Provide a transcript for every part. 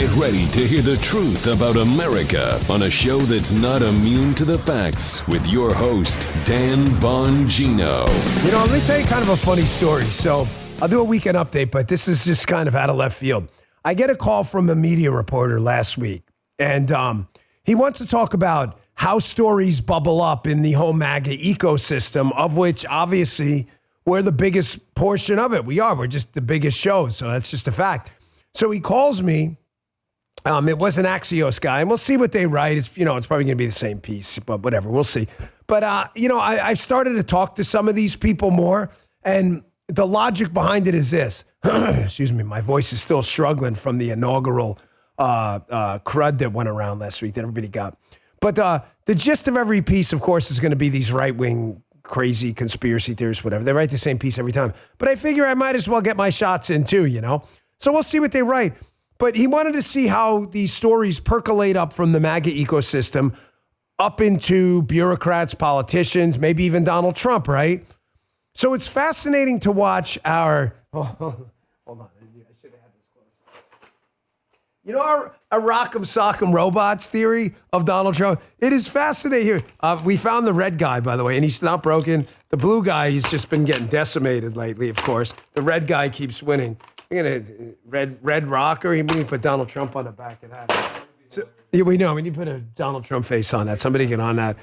Get ready to hear the truth about America on a show that's not immune to the facts with your host, Dan Bongino. You know, let me tell you kind of a funny story. So I'll do a weekend update, but this is just kind of out of left field. I get a call from a media reporter last week, and he wants to talk about how stories bubble up in the whole MAGA ecosystem, of which obviously we're the biggest portion of it. We're just the biggest show, so that's just a fact. So he calls me. It was an Axios guy, and we'll see what they write. It's probably going to be the same piece, but whatever, we'll see. But I've started to talk to some of these people more, and the logic behind it is this. Excuse me, my voice is still struggling from the inaugural crud that went around last week that everybody got. But the gist of every piece, of course, is going to be these right-wing crazy conspiracy theorists, whatever. They write the same piece every time. But I figure I might as well get my shots in too, So we'll see what they write. But he wanted to see how these stories percolate up from the MAGA ecosystem up into bureaucrats, politicians, maybe even Donald Trump, right? So it's fascinating to watch our... hold on. I should have had this close. Our rock'em sock'em robots theory of Donald Trump? It is fascinating here. We found the red guy, by the way, and he's not broken. The blue guy, he's just been getting decimated lately, of course. The red guy keeps winning. We're going to red rocker. We need to put Donald Trump on the back of that. So, yeah, we know. We need to put a Donald Trump face on that. Somebody get on that.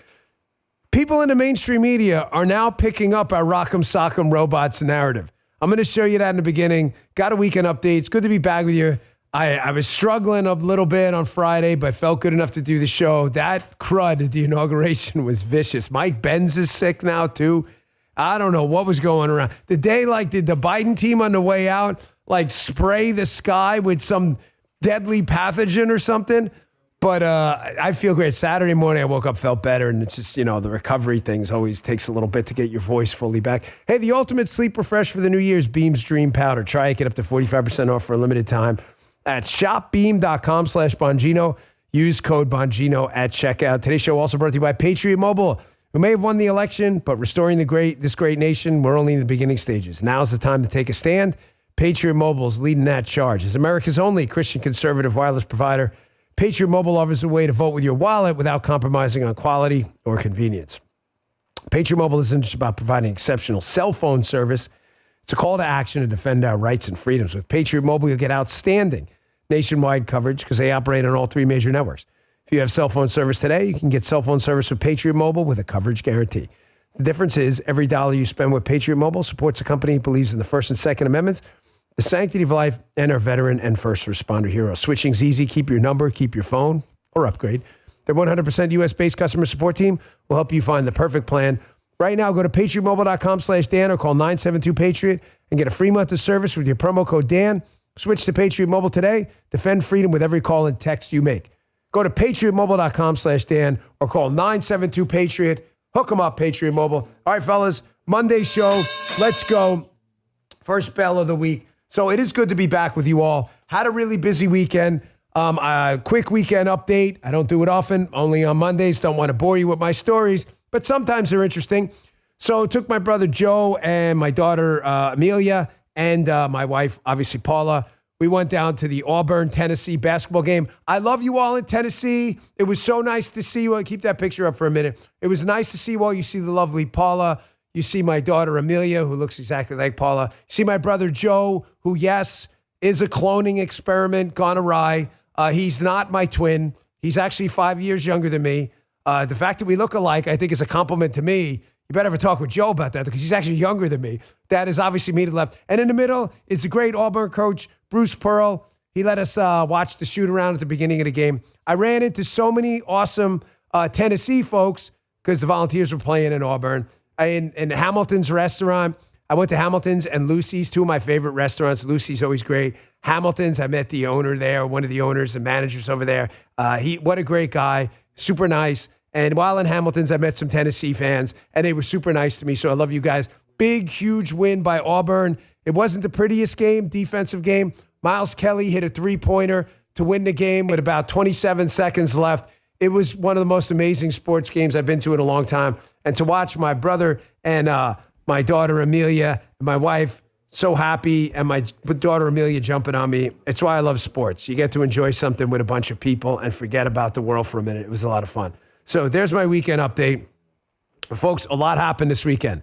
People in the mainstream media are now picking up our rock'em sock'em robots narrative. I'm going to show you that in the beginning. Got a weekend update. It's good to be back with you. I was struggling a little bit on Friday, but felt good enough to do the show. That crud at the inauguration was vicious. Mike Benz is sick now, too. I don't know what was going around. Did the Biden team on the way out spray the sky with some deadly pathogen or something? But I feel great. Saturday morning, I woke up, felt better, and it's just, the recovery things always takes a little bit to get your voice fully back. Hey, the ultimate sleep refresh for the New Year's, Beam's Dream Powder. Try it, get up to 45% off for a limited time at shopbeam.com/Bongino. Use code Bongino at checkout. Today's show also brought to you by Patriot Mobile, who may have won the election, but restoring this great nation, we're only in the beginning stages. Now's the time to take a stand. Patriot Mobile is leading that charge. As America's only Christian conservative wireless provider, Patriot Mobile offers a way to vote with your wallet without compromising on quality or convenience. Patriot Mobile isn't just about providing exceptional cell phone service. It's a call to action to defend our rights and freedoms. With Patriot Mobile, you'll get outstanding nationwide coverage because they operate on all three major networks. If you have cell phone service today, you can get cell phone service with Patriot Mobile with a coverage guarantee. The difference is every dollar you spend with Patriot Mobile supports a company that believes in the First and Second Amendments, the sanctity of life, and our veteran and first responder heroes. Switching's easy. Keep your number, keep your phone, or upgrade. Their 100% U.S.-based customer support team will help you find the perfect plan. Right now, go to patriotmobile.com/Dan or call 972-PATRIOT and get a free month of service with your promo code Dan. Switch to Patriot Mobile today. Defend freedom with every call and text you make. Go to patriotmobile.com/Dan or call 972-PATRIOT. Hook them up, Patriot Mobile. All right, fellas, Monday show. Let's go. First bell of the week. So it is good to be back with you all. Had a really busy weekend. A quick weekend update. I don't do it often, only on Mondays. Don't want to bore you with my stories, but sometimes they're interesting. So took my brother Joe and my daughter Amelia and my wife, obviously Paula. We went down to the Auburn, Tennessee basketball game. I love you all in Tennessee. It was so nice to see you. I'll keep that picture up for a minute. It was nice to see you all. You see the lovely Paula. You see my daughter, Amelia, who looks exactly like Paula. You see my brother, Joe, who, yes, is a cloning experiment gone awry. He's not my twin. He's actually 5 years younger than me. The fact that we look alike, I think, is a compliment to me. You better have a talk with Joe about that because he's actually younger than me. That is obviously me to the left. And in the middle is the great Auburn coach, Bruce Pearl. He let us watch the shoot around at the beginning of the game. I ran into so many awesome Tennessee folks because the Volunteers were playing in Auburn. In Hamilton's restaurant. I went to Hamilton's and Lucy's, two of my favorite restaurants. Lucy's always great. Hamilton's, I met the owner there, one of the owners and managers over there. What a great guy, super nice. And while in Hamilton's, I met some Tennessee fans, and they were super nice to me, so I love you guys. Big, huge win by Auburn. It wasn't the prettiest game, defensive game. Miles Kelly hit a three-pointer to win the game with about 27 seconds left. It was one of the most amazing sports games I've been to in a long time. And to watch my brother and my daughter, Amelia, and my wife So happy, and my daughter Amelia jumping on me. It's why I love sports. You get to enjoy something with a bunch of people and forget about the world for a minute. It was a lot of fun. So there's my weekend update. Folks, a lot happened this weekend.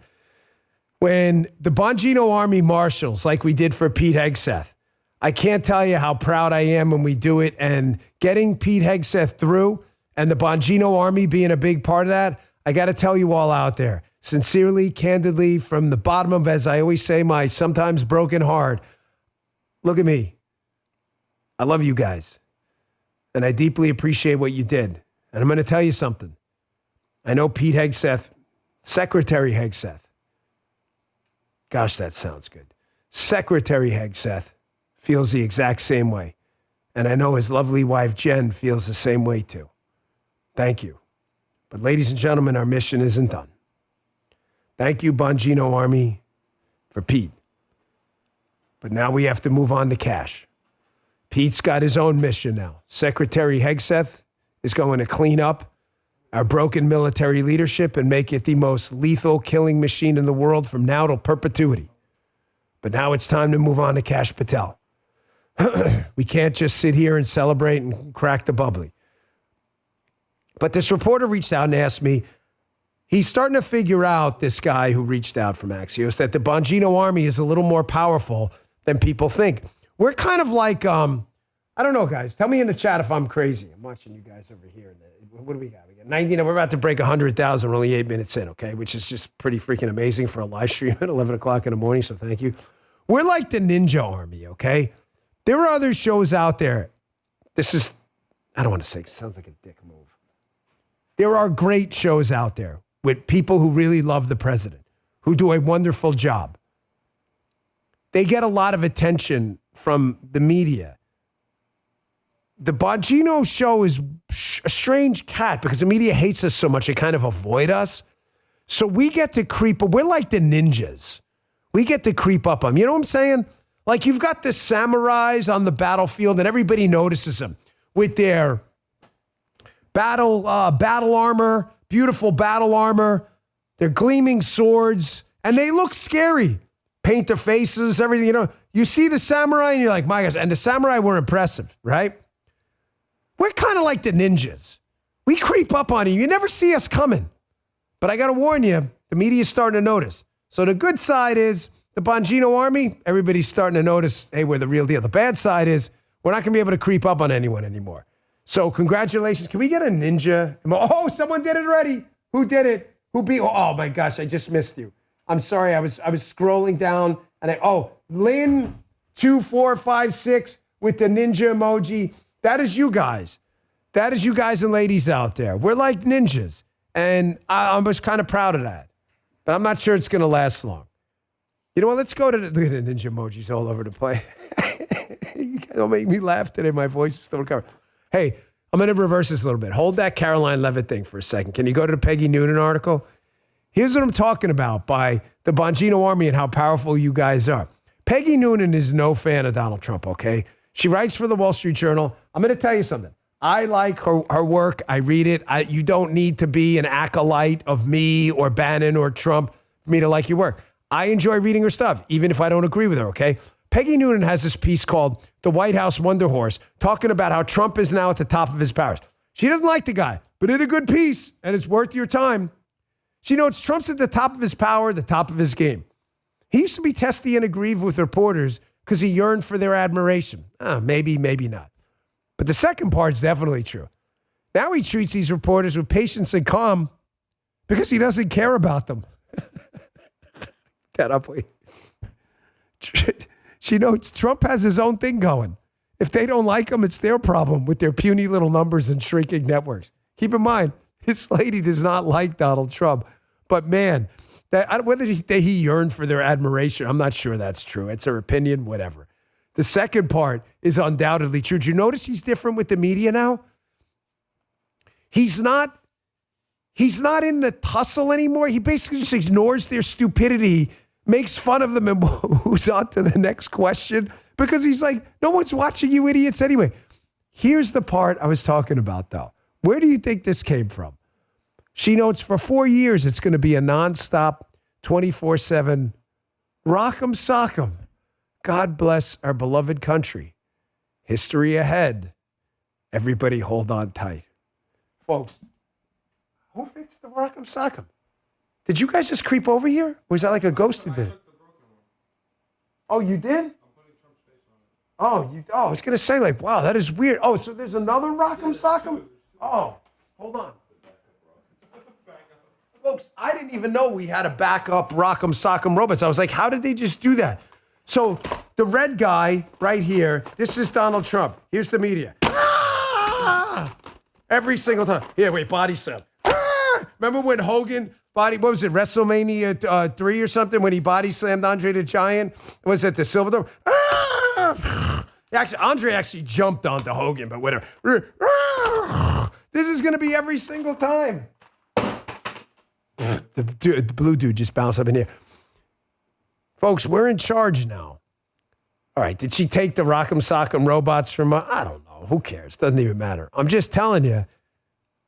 When the Bongino Army marshals, like we did for Pete Hegseth, I can't tell you how proud I am when we do it, and getting Pete Hegseth through and the Bongino Army being a big part of that, I got to tell you all out there, sincerely, candidly, from the bottom of, as I always say, my sometimes broken heart, look at me. I love you guys, and I deeply appreciate what you did. And I'm going to tell you something. I know Pete Hegseth, Secretary Hegseth. Gosh, that sounds good. Secretary Hegseth feels the exact same way. And I know his lovely wife, Jen, feels the same way too. Thank you. But ladies and gentlemen, our mission isn't done. Thank you, Bongino Army, for Pete. But now we have to move on to cash. Pete's got his own mission now. Secretary Hegseth is going to clean up our broken military leadership and make it the most lethal killing machine in the world from now till perpetuity. But now it's time to move on to Kash Patel. We can't just sit here and celebrate and crack the bubbly. But this reporter reached out and asked me, he's starting to figure out, this guy who reached out from Axios, that the Bongino Army is a little more powerful than people think. We're kind of like, I don't know, guys. Tell me in the chat if I'm crazy. I'm watching you guys over here. What do we got? We got 99. We're about to break 100,000. We're only 8 minutes in, okay? Which is just pretty freaking amazing for a live stream at 11 o'clock in the morning, so thank you. We're like the Ninja Army, okay? There are other shows out there. This is, I don't want to say, it sounds like a dick move. There are great shows out there with people who really love the president, who do a wonderful job. They get a lot of attention from the media. The Bongino show is a strange cat because the media hates us so much, they kind of avoid us. So we get to creep, we're like the ninjas. We get to creep up on them. You know what I'm saying? Like you've got the samurais on the battlefield and everybody notices them with their battle armor, beautiful battle armor, their gleaming swords, and they look scary. Paint their faces, everything, you know. You see the samurai and you're like, my gosh, and the samurai were impressive, right? We're kind of like the ninjas. We creep up on you. You never see us coming. But I got to warn you, the media's starting to notice. So the good side is the Bongino Army, everybody's starting to notice, hey, we're the real deal. The bad side is we're not going to be able to creep up on anyone anymore. So congratulations. Can we get a ninja? Oh, someone did it already. Who did it? Who beat? Oh my gosh, I just missed you. I'm sorry. I was scrolling down and Lynn 2456 with the ninja emoji. That is you guys. That is you guys and ladies out there. We're like ninjas. And I was kind of proud of that. But I'm not sure it's going to last long. You know what? Let's go to the ninja emojis all over the place. You guys don't make me laugh today. My voice is still recovering. Hey, I'm going to reverse this a little bit. Hold that Caroline Levitt thing for a second. Can you go to the Peggy Noonan article? Here's what I'm talking about by the Bongino Army and how powerful you guys are. Peggy Noonan is no fan of Donald Trump, okay? She writes for the Wall Street Journal. I'm going to tell you something. I like her work. I read it. You don't need to be an acolyte of me or Bannon or Trump for me to like your work. I enjoy reading her stuff, even if I don't agree with her, okay? Peggy Noonan has this piece called The White House Wonder Horse, talking about how Trump is now at the top of his powers. She doesn't like the guy, but it's a good piece, and it's worth your time. She knows Trump's at the top of his power, the top of his game. He used to be testy and aggrieved with reporters because he yearned for their admiration. Maybe, maybe not. But the second part's definitely true. Now he treats these reporters with patience and calm because he doesn't care about them. That up, wait. She knows Trump has his own thing going. If they don't like him, it's their problem with their puny little numbers and shrinking networks. Keep in mind, this lady does not like Donald Trump. But man, whether he yearned for their admiration, I'm not sure that's true. It's her opinion, whatever. The second part is undoubtedly true. Did you notice he's different with the media now? He's not in the tussle anymore. He basically just ignores their stupidity, makes fun of them, and moves on to the next question because he's like, no one's watching you idiots anyway. Here's the part I was talking about, though. Where do you think this came from? She notes for 4 years it's going to be a nonstop, 24/7 Rock'em sock'em. God bless our beloved country. History ahead. Everybody hold on tight. Folks, who fixed the Rock'em sock'em? Did you guys just creep over here? Or was that like a ghost who did? Oh, you did? Oh, I was going to say, like, wow, that is weird. Oh, so there's another Rock'em Sock'em? Oh, hold on. Folks, I didn't even know we had a backup Rock'em Sock'em robots. I was like, how did they just do that? So the red guy right here, this is Donald Trump. Here's the media. Ah! Every single time. Here, wait, body slam. Ah! Remember when Hogan what was it, WrestleMania 3 or something, when he body slammed Andre the Giant? Was it the Silverdome? Ah! Actually, Andre actually jumped onto Hogan, but whatever. This is going to be every single time. The blue dude just bounced up in here. Folks, we're in charge now. All right, did she take the Rock'em Sock'em robots from, I don't know. Who cares? Doesn't even matter. I'm just telling you,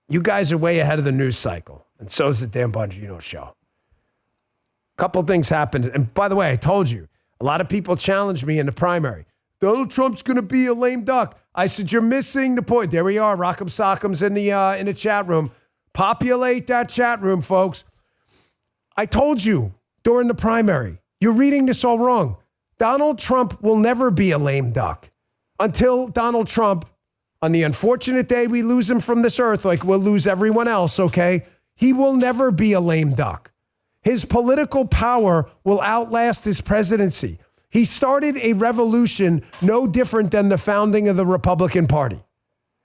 you guys are way ahead of the news cycle. And so is the Dan Bongino show. A couple things happened. And by the way, I told you, a lot of people challenged me in the primary. Donald Trump's going to be a lame duck. I said, you're missing the point. There we are. Rock'em Sock'em's in the chat room. Populate that chat room, folks. I told you during the primary, you're reading this all wrong. Donald Trump will never be a lame duck until Donald Trump, on the unfortunate day we lose him from this earth, like we'll lose everyone else, okay? He will never be a lame duck. His political power will outlast his presidency. He started a revolution no different than the founding of the Republican Party.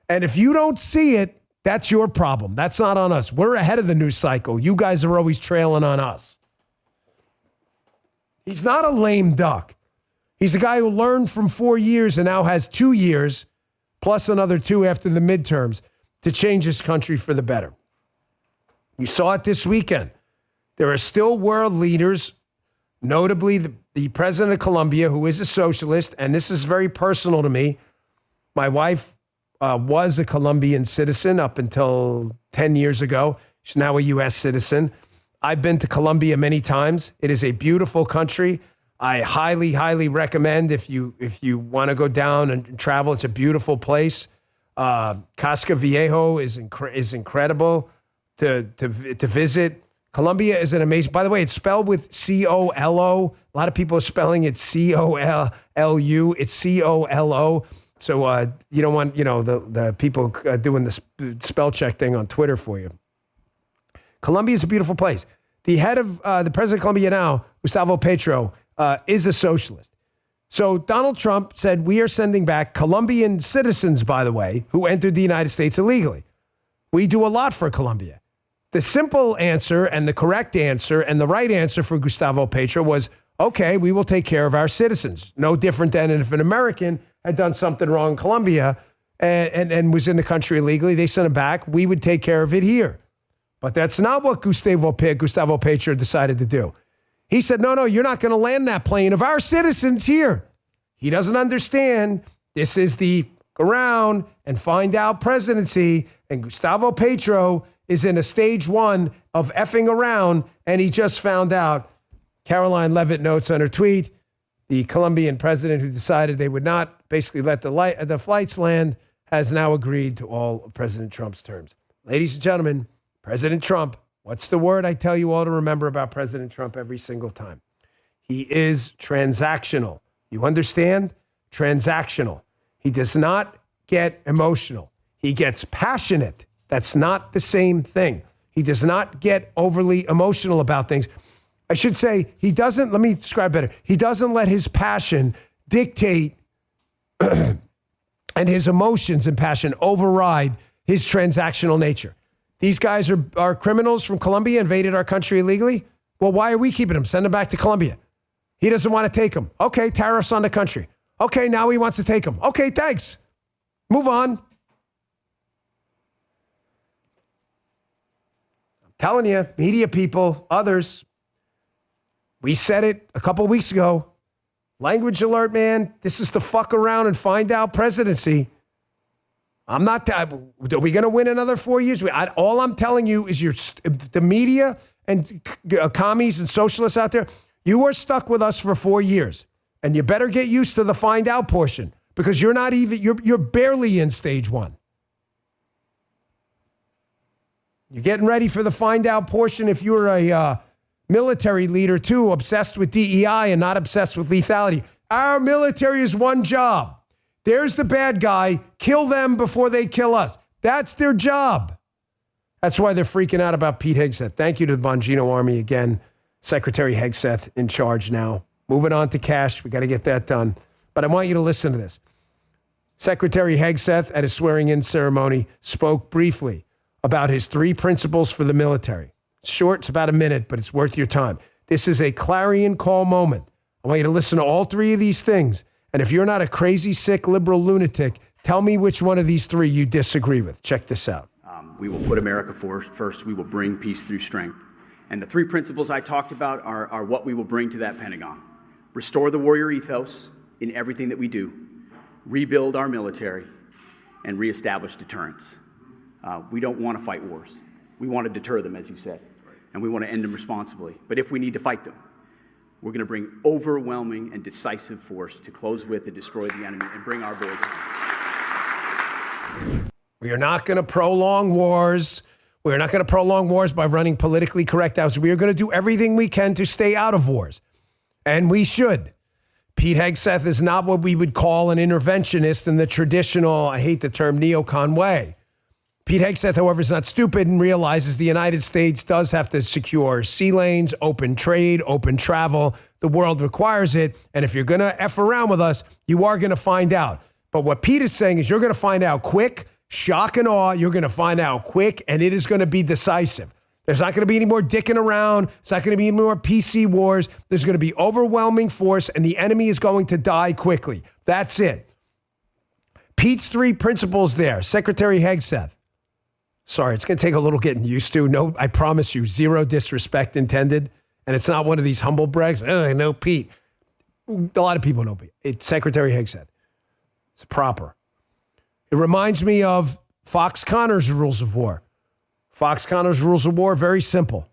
And if you don't see it, that's your problem. That's not on us. We're ahead of the news cycle. You guys are always trailing on us. He's not a lame duck. He's a guy who learned from 4 years and now has 2 years, plus another 2 after the midterms, to change his country for the better. You saw it this weekend. There are still world leaders, notably the president of Colombia, who is a socialist, and this is very personal to me. My wife was a Colombian citizen up until 10 years ago. She's now a U.S. citizen. I've been to Colombia many times. It is a beautiful country. I highly, highly recommend if you want to go down and travel. It's a beautiful place. Casca Viejo is incredible to visit. Colombia is an amazing. By the way, it's spelled with C-O-L-O. A lot of people are spelling it C-O-L-U. It's C-O-L-O. So you don't want the people doing the spell check thing on Twitter for you. Colombia is a beautiful place. The head of the president of Colombia now, Gustavo Petro, is a socialist. So Donald Trump said, we are sending back Colombian citizens, by the way, who entered the United States illegally. We do a lot for Colombia. The simple answer and the correct answer and the right answer for Gustavo Petro was, okay, we will take care of our citizens. No different than if an American had done something wrong in Colombia and was in the country illegally, they sent him back. We would take care of it here. But that's not what Gustavo Petro decided to do. He said, no, you're not going to land that plane of our citizens here. He doesn't understand this is the around and find out presidency, and Gustavo Petro is in a stage 1 of effing around, and he just found out. Caroline Levitt notes on her tweet, the Colombian president who decided they would not basically let the flights land has now agreed to all of President Trump's terms. Ladies and gentlemen, President Trump, what's the word I tell you all to remember about President Trump every single time? He is transactional. You understand? Transactional. He does not get emotional. He gets passionate. That's not the same thing. He does not get overly emotional about things. I should say, he doesn't, let me describe better. He doesn't let his passion dictate and his emotions and passion override his transactional nature. These guys are criminals from Colombia, invaded our country illegally. Well, why are we keeping them? Send them back to Colombia. He doesn't want to take them. Okay, tariffs on the country. Okay, now he wants to take them. Okay, thanks. Move on. I'm telling you, media people, others, we said it a couple weeks ago. Language alert, man. This is to fuck around and find out presidency. I'm not. Are we going to win another 4 years? All I'm telling you is the media and commies and socialists out there, You are stuck with us for 4 years, and you better get used to the find out portion because you're barely in stage 1. You're getting ready for the find out portion if you're a military leader too, obsessed with DEI and not obsessed with lethality. Our military is one job. There's the bad guy. Kill them before they kill us. That's their job. That's why they're freaking out about Pete Hegseth. Thank you to the Bongino Army again. Secretary Hegseth in charge now. Moving on to cash. We got to get that done. But I want you to listen to this. Secretary Hegseth at his swearing-in ceremony spoke briefly about his 3 principles for the military. It's short, it's about a minute, but it's worth your time. This is a clarion call moment. I want you to listen to all 3 of these things. And if you're not a crazy, sick, liberal lunatic, tell me which one of these 3 you disagree with. Check this out. We will put America first. We will bring peace through strength. And the 3 principles I talked about are what we will bring to that Pentagon. Restore the warrior ethos in everything that we do. Rebuild our military. And reestablish deterrence. We don't want to fight wars. We want to deter them, as you said. And we want to end them responsibly. But if we need to fight them, we're going to bring overwhelming and decisive force to close with and destroy the enemy and bring our boys home. We are not going to prolong wars. We are not going to prolong wars by running politically correct outs. We are going to do everything we can to stay out of wars. And we should. Pete Hegseth is not what we would call an interventionist in the traditional, I hate the term, neocon way. Pete Hegseth, however, is not stupid and realizes the United States does have to secure sea lanes, open trade, open travel. The world requires it. And if you're going to F around with us, you are going to find out. But what Pete is saying is you're going to find out quick, shock and awe. You're going to find out quick, and it is going to be decisive. There's not going to be any more dicking around. It's not going to be any more PC wars. There's going to be overwhelming force, and the enemy is going to die quickly. That's it. Pete's 3 principles there. Secretary Hegseth. Sorry, it's going to take a little getting used to. No, I promise you, 0 disrespect intended. And it's not one of these humble brags. Oh, I know Pete. A lot of people know Pete. It's Secretary Hegseth. It's proper. It reminds me of Fox Connor's Rules of War. Fox Connor's Rules of War, very simple.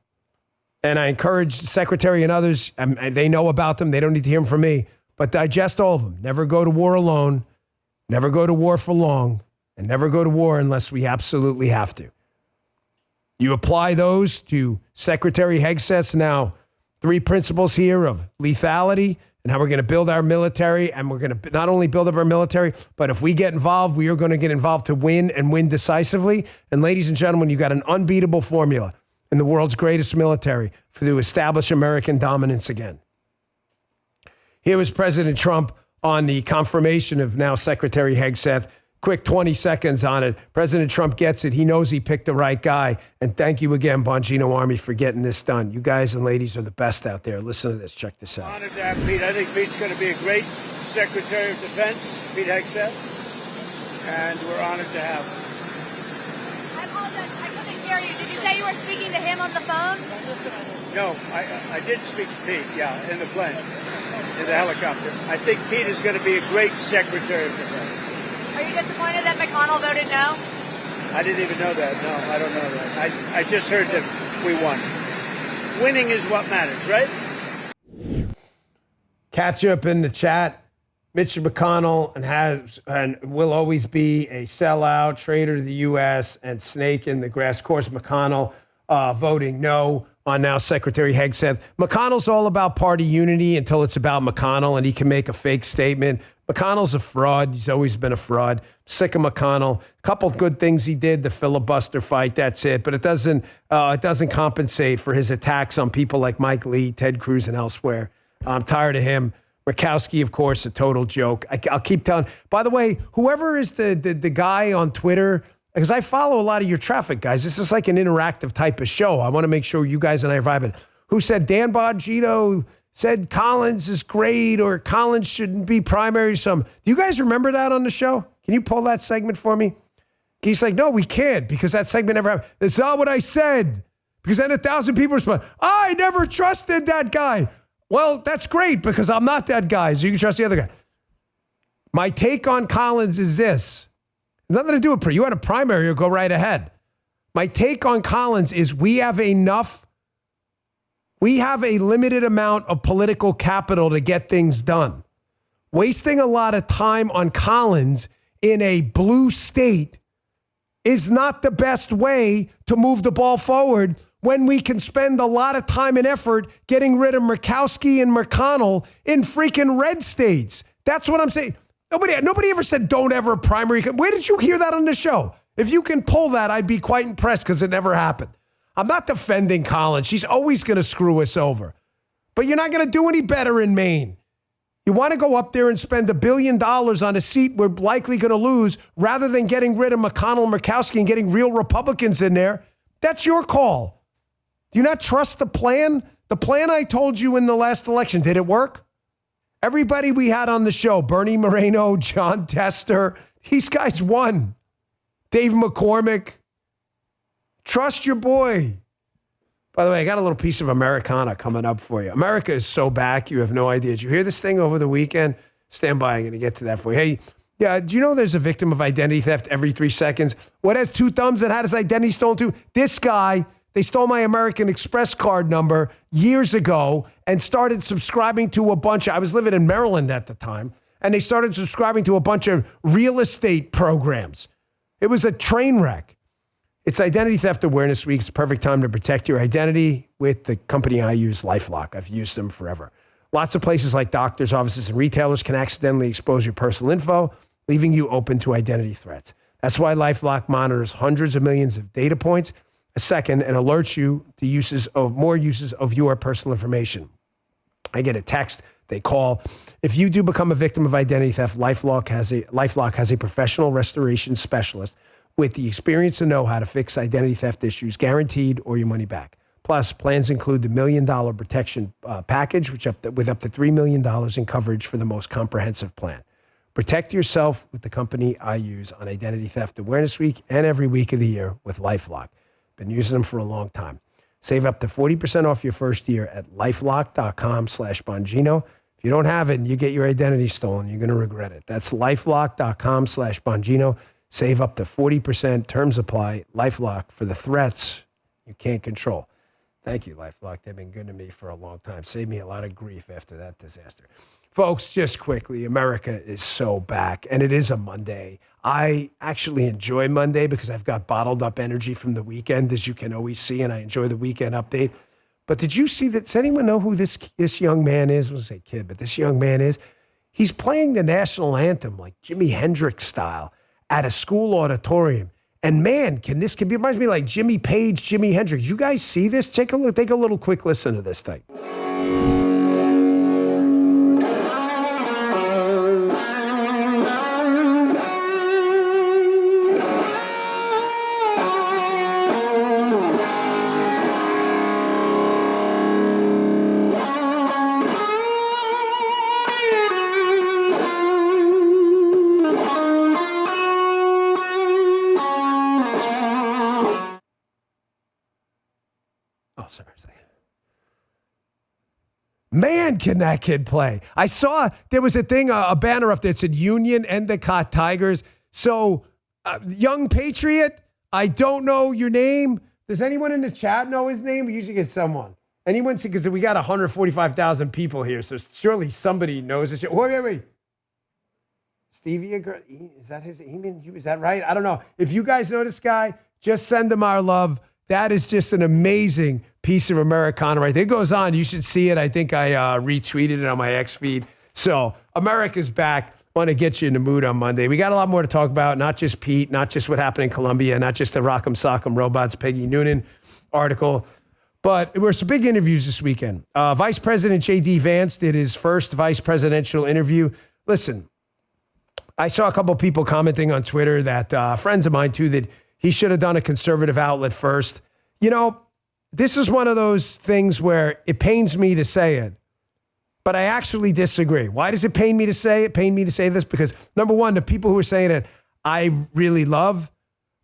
And I encourage the Secretary and others, they know about them. They don't need to hear them from me. But digest all of them. Never go to war alone. Never go to war for long. And never go to war unless we absolutely have to. You apply those to Secretary Hegseth's now 3 principles here of lethality and how we're going to build our military. And we're going to not only build up our military, but if we get involved, we are going to get involved to win and win decisively. And ladies and gentlemen, you got an unbeatable formula in the world's greatest military to establish American dominance again. Here was President Trump on the confirmation of now Secretary Hegseth. Quick 20 seconds on it. President Trump gets it. He knows he picked the right guy. And thank you again, Bongino Army, for getting this done. You guys and ladies are the best out there. Listen to this. Check this out. Honored to have Pete. I think Pete's going to be a great Secretary of Defense, Pete Hegseth. And we're honored to have him. I apologize. I couldn't hear you. Did you say you were speaking to him on the phone? No, I did speak to Pete, yeah, in the plane, in the helicopter. I think Pete is going to be a great Secretary of Defense. Are you disappointed that McConnell voted no? I didn't even know that. No, I don't know that. I just heard that we won. Winning is what matters, right? Catch up in the chat. Mitch McConnell and will always be a sellout, traitor to the U.S., and snake in the grass. Of course, McConnell voting no on now Secretary Hegseth. McConnell's all about party unity until it's about McConnell, and he can make a fake statement. McConnell's a fraud. He's always been a fraud. Sick of McConnell. A couple of good things he did, the filibuster fight, that's it. But it doesn't compensate for his attacks on people like Mike Lee, Ted Cruz, and elsewhere. I'm tired of him. Murkowski, of course, a total joke. I'll keep telling. By the way, whoever is the guy on Twitter, because I follow a lot of your traffic guys. This is like an interactive type of show. I want to make sure you guys and I are vibing. Who said Dan Bongino said Collins is great or Collins shouldn't be primary to some. Do you guys remember that on the show? Can you pull that segment for me? He's like, no, we can't because that segment never happened. That's not what I said. Because then 1,000 people respond, I never trusted that guy. Well, that's great because I'm not that guy, so you can trust the other guy. My take on Collins is this. Nothing to do with you had a primary, you'll go right ahead. My take on Collins is we have enough We have a limited amount of political capital to get things done. Wasting a lot of time on Collins in a blue state is not the best way to move the ball forward when we can spend a lot of time and effort getting rid of Murkowski and McConnell in freaking red states. That's what I'm saying. Nobody ever said don't ever primary. Where did you hear that on the show? If you can pull that, I'd be quite impressed because it never happened. I'm not defending Collins. She's always going to screw us over. But you're not going to do any better in Maine. You want to go up there and spend $1 billion on a seat we're likely going to lose rather than getting rid of McConnell and Murkowski and getting real Republicans in there. That's your call. Do you not trust the plan? The plan I told you in the last election, did it work? Everybody we had on the show, Bernie Moreno, John Tester, these guys won. Dave McCormick. Trust your boy. By the way, I got a little piece of Americana coming up for you. America is so back, you have no idea. Did you hear this thing over the weekend? Stand by, I'm going to get to that for you. Hey, yeah, do you know there's a victim of identity theft every 3 seconds? What has 2 thumbs and had his identity stolen too? This guy, they stole my American Express card number years ago and started subscribing to a bunch of, I was living in Maryland at the time, and they started subscribing to a bunch of real estate programs. It was a train wreck. It's Identity Theft Awareness Week. It's the perfect time to protect your identity with the company I use, LifeLock. I've used them forever. Lots of places like doctors' offices and retailers can accidentally expose your personal info, leaving you open to identity threats. That's why LifeLock monitors hundreds of millions of data points a second and alerts you to more uses of your personal information. I get a text, they call. If you do become a victim of identity theft, LifeLock has a professional restoration specialist with the experience and know-how to fix identity theft issues, guaranteed, or your money back. Plus, plans include the $1 million protection package, with up to $3 million in coverage for the most comprehensive plan. Protect yourself with the company I use on Identity Theft Awareness Week and every week of the year with LifeLock. Been using them for a long time. Save up to 40% off your first year at LifeLock.com/Bongino. If you don't have it and you get your identity stolen, you're going to regret it. That's LifeLock.com/Bongino. Save up to 40%. Terms apply. LifeLock for the threats you can't control. Thank you, LifeLock. They've been good to me for a long time. Saved me a lot of grief after that disaster. Folks, just quickly, America is so back, and it is a Monday. I actually enjoy Monday because I've got bottled up energy from the weekend, as you can always see, and I enjoy the weekend update. But did you see that? Does anyone know who this young man is? I was going to say kid, but this young man is. He's playing the national anthem like Jimi Hendrix style at a school auditorium. And man, reminds me like Jimmy Page, Jimi Hendrix. You guys see this? Take a little quick listen to this thing. Man, can that kid play. I saw there was a banner up there that said Union Endicott Tigers. So, young Patriot, I don't know your name. Does anyone in the chat know his name? We usually get someone. Anyone? Because we got 145,000 people here, so surely somebody knows this. Wait. Stevie, is that his name? Is that right? I don't know. If you guys know this guy, just send him our love. That is just an amazing piece of Americana right there. It goes on. You should see it. I think I retweeted it on my X feed. So America's back. Want to get you in the mood on Monday. We got a lot more to talk about. Not just Pete, not just what happened in Colombia, not just the Rock'em Sock'em Robots Peggy Noonan article. But there were some big interviews this weekend. Vice President J.D. Vance did his first vice presidential interview. Listen, I saw a couple of people commenting on Twitter that friends of mine too, that he should have done a conservative outlet first. You know, this is one of those things where it pains me to say it, but I actually disagree. Why does it pain me to say it? Pain me to say this because, number one, the people who are saying it, I really love.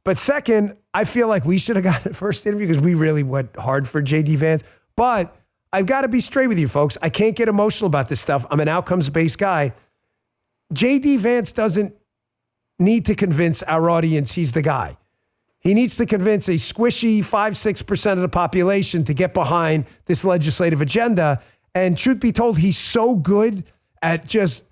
But second, I feel like we should have gotten the first interview because we really went hard for J.D. Vance. But I've got to be straight with you, folks. I can't get emotional about this stuff. I'm an outcomes-based guy. J.D. Vance doesn't need to convince our audience he's the guy. He needs to convince a squishy 5-6% of the population to get behind this legislative agenda. And truth be told, he's so good at just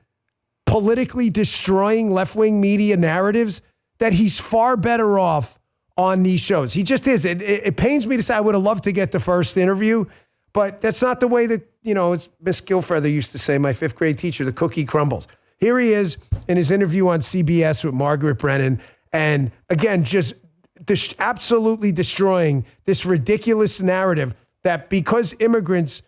politically destroying left-wing media narratives that he's far better off on these shows. He just is. It pains me to say I would have loved to get the first interview, but that's not the way that, it's Miss Gilfeather used to say, my 5th grade teacher, the cookie crumbles. Here he is in his interview on CBS with Margaret Brennan. And again, just absolutely destroying this ridiculous narrative that because immigrants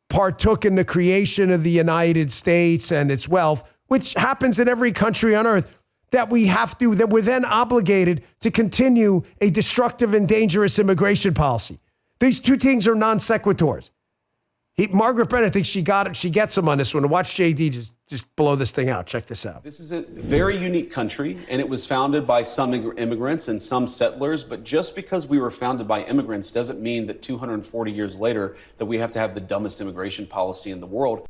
partook in the creation of the United States and its wealth, which happens in every country on earth, that we're then obligated to continue a destructive and dangerous immigration policy. These two things are non sequiturs. Margaret Brennan thinks she got it. She gets him on this one. Watch JD just blow this thing out. Check this out. This is a very unique country, and it was founded by some immigrants and some settlers. But just because we were founded by immigrants doesn't mean that 240 years later that we have to have the dumbest immigration policy in the world.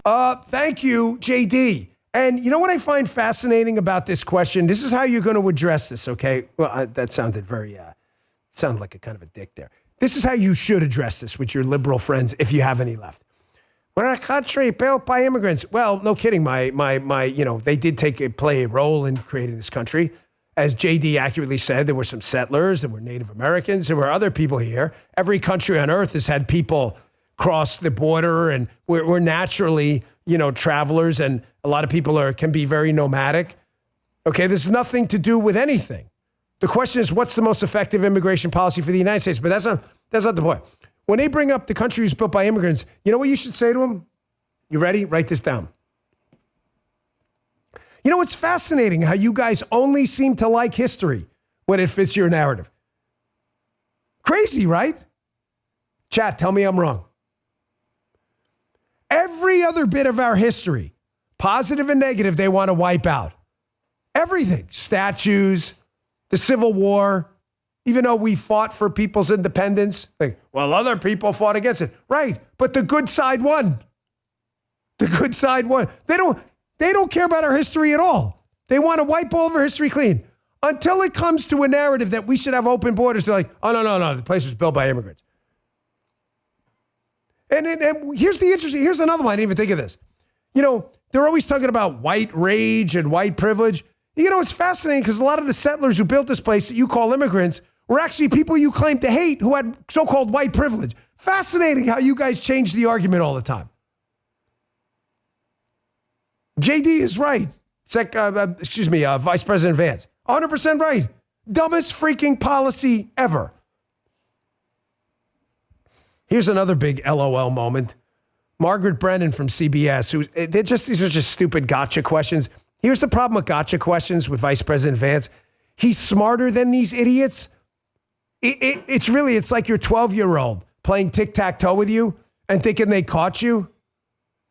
Thank you, JD. And you know what I find fascinating about this question? This is how you're going to address this, okay? Well, that sounded sounded like a kind of a dick there. This is how you should address this with your liberal friends, if you have any left. We're a country built by immigrants. Well, no kidding. They did play a role in creating this country. As JD accurately said, there were some settlers, there were Native Americans, there were other people here. Every country on earth has had people cross the border, and we're naturally, travelers, and a lot of people can be very nomadic. Okay, this has nothing to do with anything. The question is, what's the most effective immigration policy for the United States? But that's not the point. When they bring up the country was built by immigrants, you know what you should say to them? You ready? Write this down. It's fascinating how you guys only seem to like history when it fits your narrative. Crazy, right? Chat, tell me I'm wrong. Every other bit of our history, positive and negative, they want to wipe out. Everything. Statues, the Civil War, even though we fought for people's independence. Other people fought against it. Right, but the good side won. The good side won. They don't care about our history at all. They want to wipe all of our history clean. Until it comes to a narrative that we should have open borders, they're like, oh, no, the place was built by immigrants. And here's another one. I didn't even think of this. They're always talking about white rage and white privilege. It's fascinating because a lot of the settlers who built this place that you call immigrants were actually people you claim to hate who had so-called white privilege. Fascinating how you guys change the argument all the time. JD is right. Vice President Vance. 100% right. Dumbest freaking policy ever. Here's another big LOL moment. Margaret Brennan from CBS, these are just stupid gotcha questions. Here's the problem with gotcha questions with Vice President Vance. He's smarter than these idiots. It's like your 12-year-old playing tic-tac-toe with you and thinking they caught you.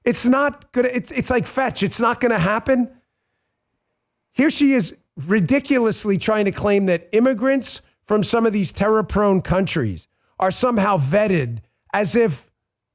It's not good. It's like fetch. It's not going to happen. Here she is ridiculously trying to claim that immigrants from some of these terror-prone countries are somehow vetted as if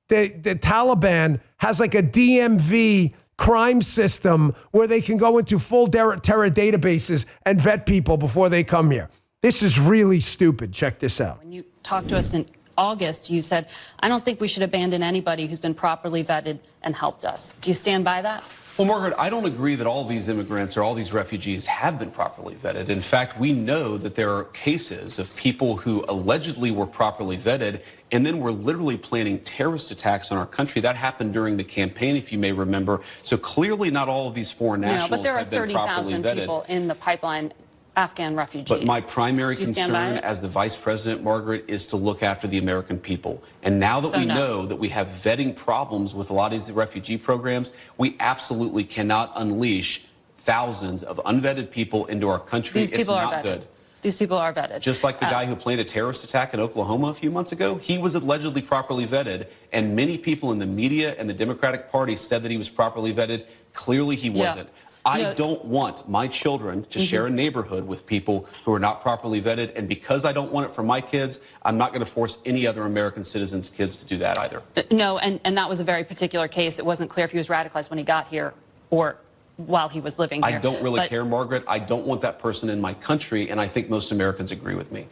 the Taliban has like a DMV crime system where they can go into full terror databases and vet people before they come here. This is really stupid. Check this out. When you talked to us in August, you said, I don't think we should abandon anybody who's been properly vetted and helped us. Do you stand by that? Well, Margaret, I don't agree that all these immigrants or all these refugees have been properly vetted. In fact, we know that there are cases of people who allegedly were properly vetted and then were literally planning terrorist attacks on our country. That happened during the campaign, if you may remember. So clearly not all of these foreign nationals have been properly vetted. But there are 30,000 people in the pipeline, Afghan refugees. But my primary concern as the vice president, Margaret, is to look after the American people. And now that we know that we have vetting problems with a lot of these refugee programs, we absolutely cannot unleash thousands of unvetted people into our country. These people it's are not vetted. good. These people are vetted. Just like the guy who planned a terrorist attack in Oklahoma a few months ago, he was allegedly properly vetted, and many people in the media and the Democratic Party said that he was properly vetted. Clearly he wasn't. I don't want my children to share a neighborhood with people who are not properly vetted, and because I don't want it for my kids, I'm not going to force any other American citizens' kids to do that either. No, and that was a very particular case. It wasn't clear if he was radicalized when he got here or while he was living here. I don't really care, Margaret. I don't want that person in my country, and I think most Americans agree with me.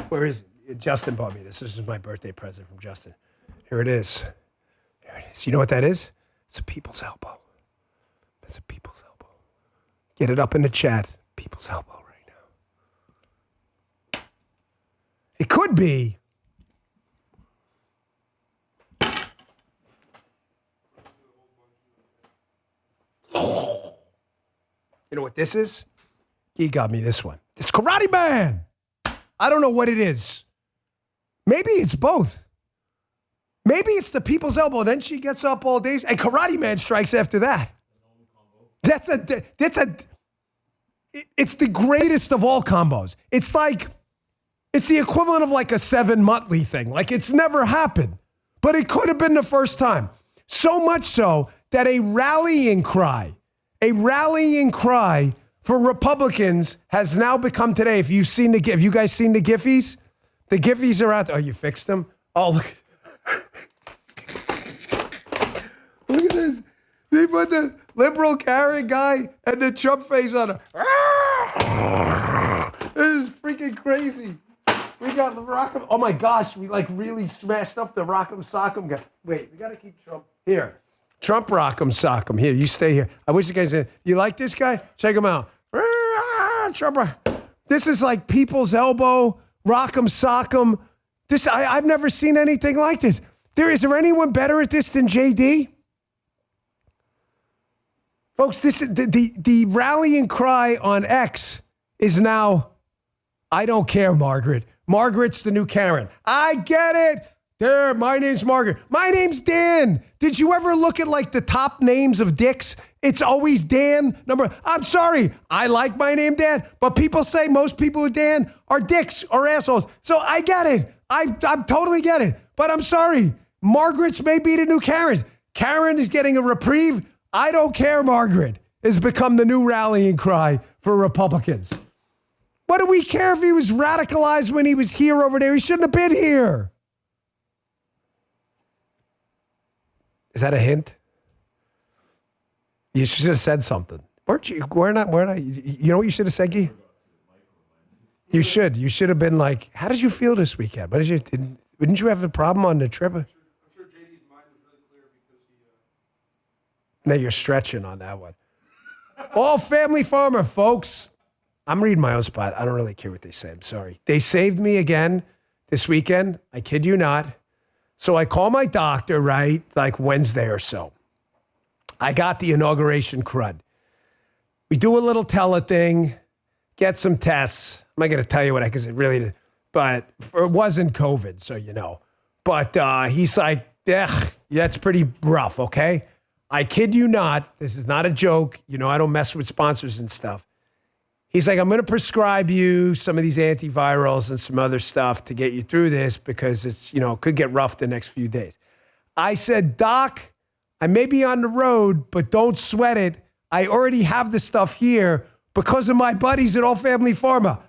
Where is it? Justin bought me this. This is my birthday present from Justin. Here it is. Here it is. You know what that is? It's a people's elbow. That's a people's elbow. Get it up in the chat. People's elbow right now. It could be. You know what this is? He got me this one. This Karate Man. I don't know what it is. Maybe it's both. Maybe it's the people's elbow. Then she gets up all days and Karate Man strikes after that. It's the greatest of all combos. It's the equivalent of like a 7 Muttley thing. Like it's never happened, but it could have been the first time. So much so that a rallying cry for Republicans has now become today. If you guys seen the Giphies? The Giphies are out there. Oh, you fixed them? Oh, look. Look at this. They put the liberal carrot guy and the Trump face on him. This is freaking crazy. We got the Rock'em. Oh my gosh, we like really smashed up the Rock'em Sock'em guy. Wait, we got to keep Trump here. Trump Rock'em Sock'em. Here, you stay here. I wish you guys did. You like this guy? Check him out. Trump. This is like people's elbow, Rock'em Sock'em. This I've never seen anything like this. Is there anyone better at this than JD? Folks, this the rallying cry on X is now, I don't care, Margaret. Margaret's the new Karen. I get it. There, my name's Margaret. My name's Dan. Did you ever look at like the top names of dicks? It's always Dan. I'm sorry. I like my name Dan, but people say most people with Dan are dicks or assholes. So I get it. I totally get it. But I'm sorry. Margaret's may be the new Karens. Karen is getting a reprieve. I don't care, Margaret has become the new rallying cry for Republicans. What do we care if he was radicalized when he was here over there? He shouldn't have been here. Is that a hint? You should have said something. Weren't you? We're not. You know what you should have said, Guy? You should. You should have been like, how did you feel this weekend? Didn't you have a problem on the trip? I'm sure JD's mind was really clear because he... No, you're stretching on that one. All family farmer, folks. I'm reading my own spot. I don't really care what they say. I'm sorry. They saved me again this weekend. I kid you not. So I call my doctor, right, like Wednesday or so. I got the inauguration crud. We do a little tele thing, get some tests. I'm not going to tell you what because it really, but it wasn't COVID, so you know. But he's like, that's pretty rough, okay? I kid you not. This is not a joke. You know, I don't mess with sponsors and stuff. He's like, I'm going to prescribe you some of these antivirals and some other stuff to get you through this because it's, could get rough the next few days. I said, Doc, I may be on the road, but don't sweat it. I already have the stuff here because of my buddies at All Family Pharma.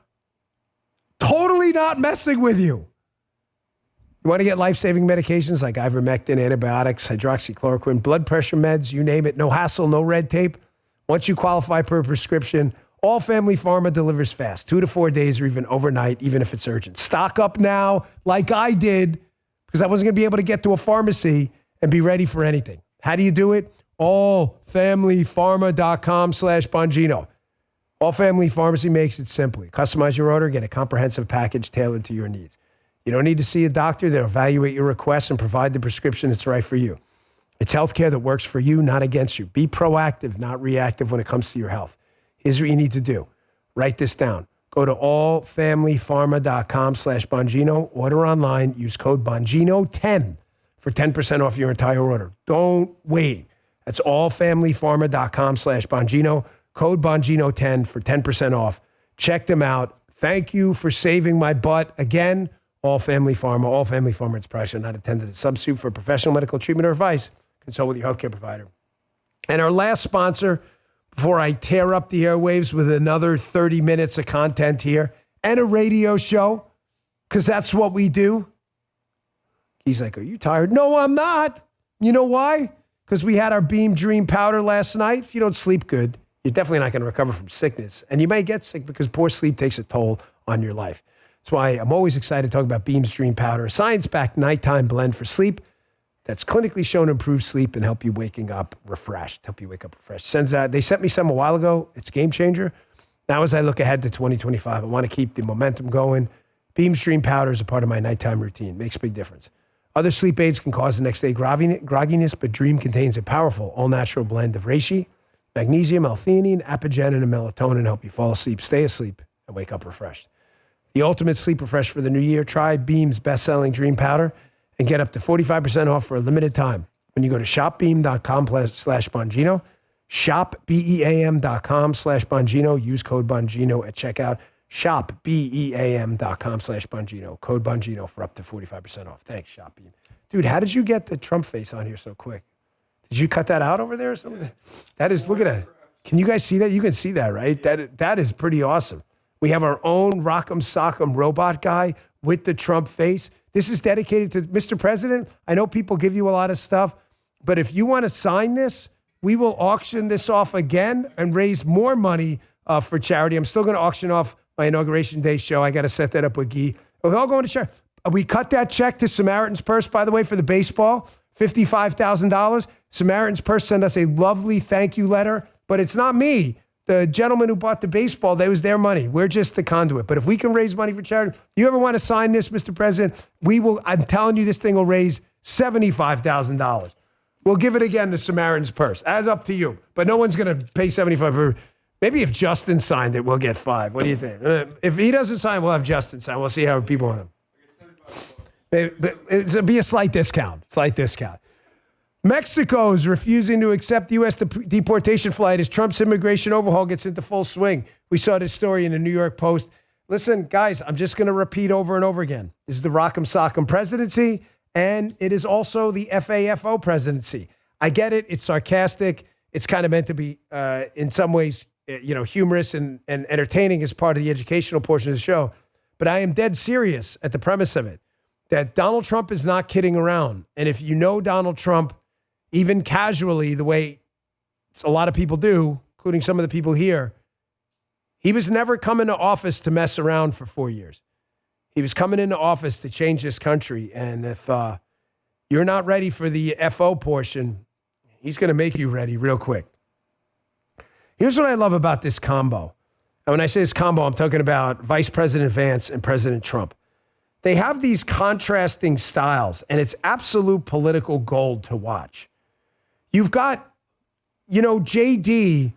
Totally not messing with you. You want to get life-saving medications like ivermectin, antibiotics, hydroxychloroquine, blood pressure meds, you name it. No hassle, no red tape. Once you qualify per prescription, All Family Pharma delivers fast, 2 to 4 days or even overnight, even if it's urgent. Stock up now like I did because I wasn't going to be able to get to a pharmacy and be ready for anything. How do you do it? allfamilypharma.com/Bongino. All Family Pharmacy makes it simple. Customize your order, get a comprehensive package tailored to your needs. You don't need to see a doctor. They'll evaluate your requests and provide the prescription that's right for you. It's healthcare that works for you, not against you. Be proactive, not reactive when it comes to your health. Here's what you need to do. Write this down. Go to allfamilypharma.com/Bongino. Order online. Use code Bongino10 for 10% off your entire order. Don't wait. That's allfamilypharma.com/Bongino. Code Bongino10 for 10% off. Check them out. Thank you for saving my butt again. All Family Pharma. All Family Pharma. It's price not intended as a substitute for professional medical treatment or advice. Consult with your healthcare provider. And our last sponsor, before I tear up the airwaves with another 30 minutes of content here and a radio show, because that's what we do. He's like, are you tired? No, I'm not. You know why? because we had our Beam Dream powder last night. If you don't sleep good, you're definitely not going to recover from sickness. And you may get sick because poor sleep takes a toll on your life. That's why I'm always excited to talk about Beam's Dream Powder, a science-backed nighttime blend for sleep that's clinically shown to improve sleep and help you waking up refreshed. They sent me some a while ago. It's a game changer. Now as I look ahead to 2025, I want to keep the momentum going. Beam's Dream Powder is a part of my nighttime routine. Makes a big difference. Other sleep aids can cause the next day grogginess, but Dream contains a powerful all-natural blend of reishi, magnesium, L-theanine, apigenin, and melatonin to help you fall asleep, stay asleep, and wake up refreshed. The ultimate sleep refresh for the new year. Try Beam's best-selling Dream Powder and get up to 45% off for a limited time when you go to shopbeam.com/Bongino, shopbeam.com/Bongino. Use code Bongino at checkout. Shopbeam.com/Bongino. Code Bongino for up to 45% off. Thanks, ShopBeam. Dude, how did you get the Trump face on here so quick? Did you cut that out over there or something? That is, look at that. Can you guys see that? You can see that, right? That is pretty awesome. We have our own Rock'em Sock'em robot guy with the Trump face. This is dedicated to Mr. President. I know people give you a lot of stuff, but if you want to sign this, we will auction this off again and raise more money for charity. I'm still going to auction off my Inauguration Day show. I got to set that up with Guy. We're all going to charity. We cut that check to Samaritan's Purse, by the way, for the baseball, $55,000. Samaritan's Purse sent us a lovely thank you letter, but it's not me. The gentleman who bought the baseball, that was their money. We're just the conduit. But if we can raise money for charity, you ever want to sign this, Mr. President? We will. I'm telling you, this thing will raise $75,000. We'll give it again to Samaritan's Purse. As up to you. But no one's going to pay $75,000. Maybe if Justin signed it, we'll get $5. What do you think? If he doesn't sign, we'll have Justin sign. We'll see how people want him. It'll be a slight discount. Mexico is refusing to accept U.S. deportation flight as Trump's immigration overhaul gets into full swing. We saw this story in the New York Post. Listen, guys, I'm just going to repeat over and over again. This is the Rock'em Sock'em presidency, and it is also the FAFO presidency. I get it. It's sarcastic. It's kind of meant to be, in some ways, humorous and entertaining as part of the educational portion of the show. But I am dead serious at the premise of it, that Donald Trump is not kidding around. And if you know Donald Trump, even casually, the way a lot of people do, including some of the people here, he was never coming to office to mess around for 4 years. He was coming into office to change this country. And if you're not ready for the FO portion, he's going to make you ready real quick. Here's what I love about this combo. And when I say this combo, I'm talking about Vice President Vance and President Trump. They have these contrasting styles, and it's absolute political gold to watch. You've got, JD,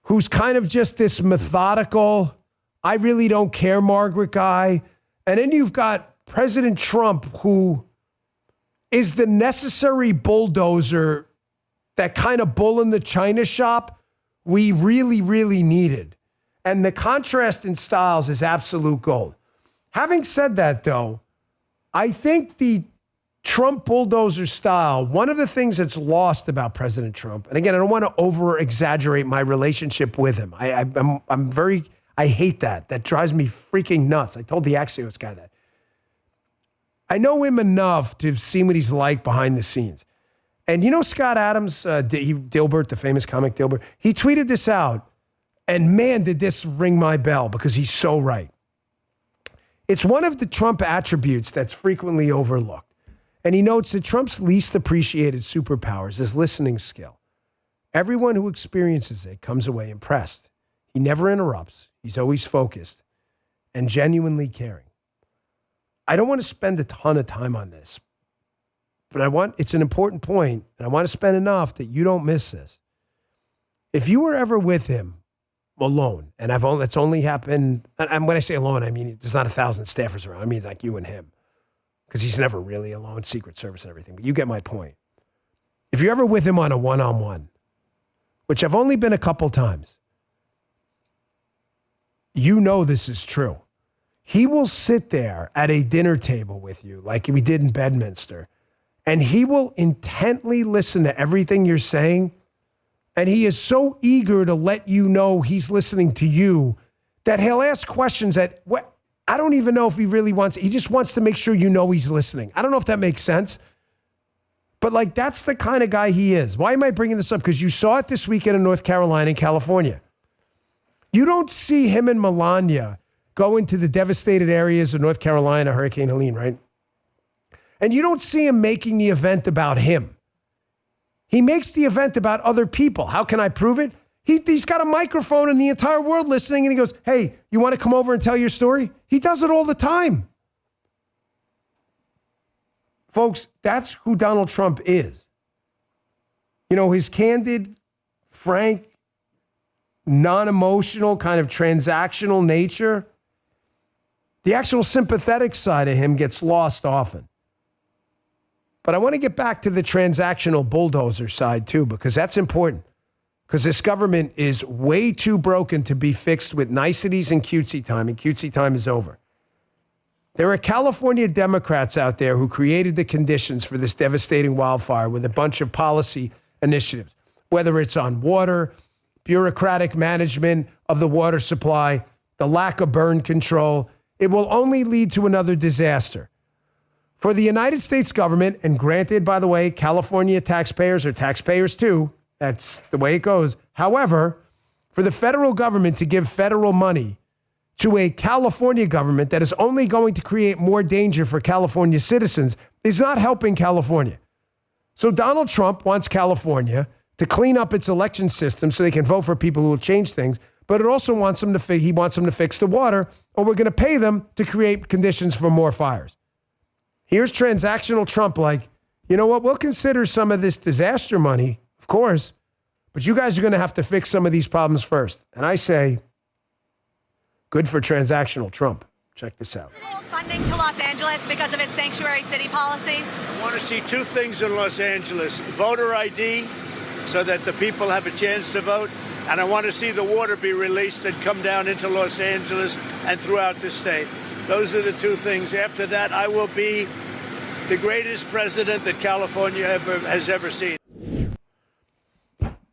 who's kind of just this methodical, I really don't care Margaret guy. And then you've got President Trump, who is the necessary bulldozer, that kind of bull in the china shop we really, really needed. And the contrast in styles is absolute gold. Having said that, though, I think the Trump bulldozer style, one of the things that's lost about President Trump, and again, I don't want to over-exaggerate my relationship with him. I hate that. That drives me freaking nuts. I told the Axios guy that. I know him enough to have seen what he's like behind the scenes. And Scott Adams, Dilbert, the famous comic Dilbert, he tweeted this out, and man, did this ring my bell because he's so right. It's one of the Trump attributes that's frequently overlooked. And he notes that Trump's least appreciated superpowers is listening skill. Everyone who experiences it comes away impressed. He never interrupts. He's always focused and genuinely caring. I don't want to spend a ton of time on this, but it's an important point, and I want to spend enough that you don't miss this. If you were ever with him alone, and that's only happened, and when I say alone, I mean there's not 1,000 staffers around. I mean like you and him. Because he's never really alone, Secret Service and everything. But you get my point. If you're ever with him on a one-on-one, which I've only been a couple times, you know this is true. He will sit there at a dinner table with you, like we did in Bedminster, and he will intently listen to everything you're saying, and he is so eager to let you know he's listening to you that he'll ask questions that I don't even know if he really wants. He just wants to make sure you know he's listening. I don't know if that makes sense. But, like, that's the kind of guy he is. Why am I bringing this up? Because you saw it this weekend in North Carolina and California. You don't see him and Melania go into the devastated areas of North Carolina, Hurricane Helene, right? And you don't see him making the event about him. He makes the event about other people. How can I prove it? He's got a microphone and the entire world listening, and he goes, hey, you want to come over and tell your story? He does it all the time. Folks, that's who Donald Trump is. You know, his candid, frank, non-emotional, kind of transactional nature, the actual sympathetic side of him gets lost often. But I want to get back to the transactional bulldozer side too, because that's important. Because this government is way too broken to be fixed with niceties and cutesy time, and cutesy time is over. There are California Democrats out there who created the conditions for this devastating wildfire with a bunch of policy initiatives, whether it's on water, bureaucratic management of the water supply, the lack of burn control. It will only lead to another disaster. For the United States government, and granted, by the way, California taxpayers are taxpayers too. That's the way it goes. However, for the federal government to give federal money to a California government that is only going to create more danger for California citizens is not helping California. So Donald Trump wants California to clean up its election system so they can vote for people who will change things, but it also wants them to he wants them to fix the water, or we're going to pay them to create conditions for more fires. Here's transactional Trump like, you know what, we'll consider some of this disaster money, of course, but you guys are going to have to fix some of these problems first. And I say, good for transactional Trump. Check this out. Funding to Los Angeles because of its sanctuary city policy. I want to see two things in Los Angeles: voter ID, so that the people have a chance to vote, and I want to see the water be released and come down into Los Angeles and throughout the state. Those are the two things. After that, I will be the greatest president that California has ever seen.